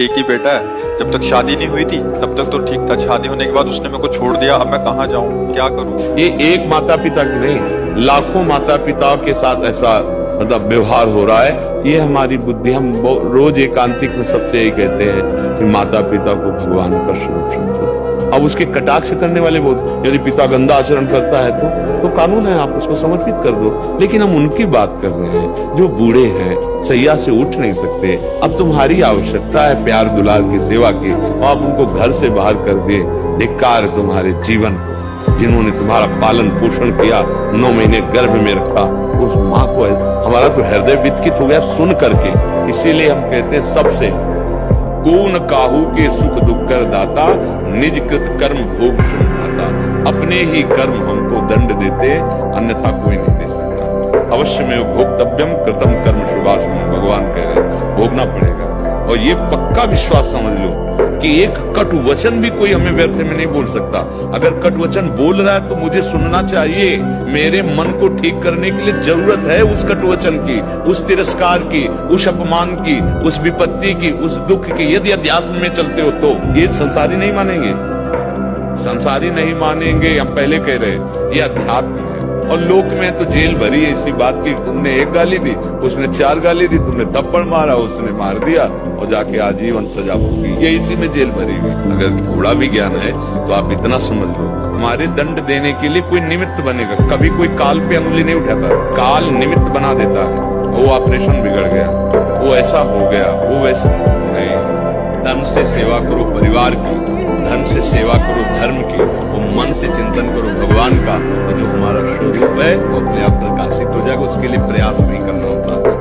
एक ही बेटा है, जब तक शादी नहीं हुई थी तब तक तो ठीक था। शादी होने के बाद उसने मेरे को छोड़ दिया। अब मैं कहाँ जाऊँ, क्या करूँ? ये एक माता पिता की नहीं, लाखों माता पिताओं के साथ ऐसा मतलब व्यवहार हो रहा है। ये हमारी बुद्धि, हम रोज एकांतिक में सबसे यही कहते हैं कि माता पिता को भगवान का स्वरूप समझो। अब उसके कटाक्ष करने वाले बहुत, यदि पिता गंदा आचरण करता है तो कानून है, आप उसको समर्पित कर दो। लेकिन हम उनकी बात कर रहे हैं जो बूढ़े हैं, सैया से उठ नहीं सकते। अब तुम्हारी आवश्यकता है प्यार दुलार की, सेवा की, और आप उनको घर से बाहर कर दिए। धिक्कार तुम्हारे जीवन को, जिन्होंने तुम्हारा पालन पोषण किया, 9 महीने गर्भ में रखा। उस माँ को हमारा तो हृदय विचकित हो गया सुन करके। इसीलिए हम कहते हैं सबसे कौन काहू के सुख दुख कर दाता, निज कृत कर्म भोग सुनता। अपने ही कर्म हमको दंड देते, अन्यथा कोई नहीं दे सकता। अवश्य में भोक्तव्यम कृतम कर्म शुभाशुभम, भगवान कह रहे भोगना पड़ेगा। और ये पक्का विश्वास समझ लो कि एक कटु वचन भी कोई हमें व्यर्थ में नहीं बोल सकता। अगर कटु वचन बोल रहा है तो मुझे सुनना चाहिए। मेरे मन को ठीक करने के लिए जरूरत है उस कटु वचन की, उस तिरस्कार की, उस अपमान की, उस विपत्ति की, उस दुख की। यदि अध्यात्म में चलते हो तो ये संसारी नहीं मानेंगे, संसारी नहीं मानेंगे। हम पहले कह रहे ये अध्यात्म है। और लोक में तो जेल भरी है इसी बात की, तुमने एक गाली दी, उसने 4 गाली दी, तुमने थप्पड़ मारा, उसने मार दिया, और जाके आजीवन सजा भोगी। ये इसी में जेल भरी हुई। अगर थोड़ा भी ज्ञान है तो आप इतना समझ लो, हमारे दंड देने के लिए कोई निमित्त बनेगा। कभी कोई काल पे अंगुली नहीं उठाता, काल निमित्त बना देता है। वो ऑपरेशन बिगड़ गया, वो ऐसा हो गया, वो वैसा नहीं। धन से सेवा करो परिवार की, धन से सेवा करो धर्म की, और मन से चिंतन करो भगवान का। और जो हमारा स्वरूप है वो अपने आप प्रकाशित हो जाएगा। उसके लिए प्रयास नहीं करना होता।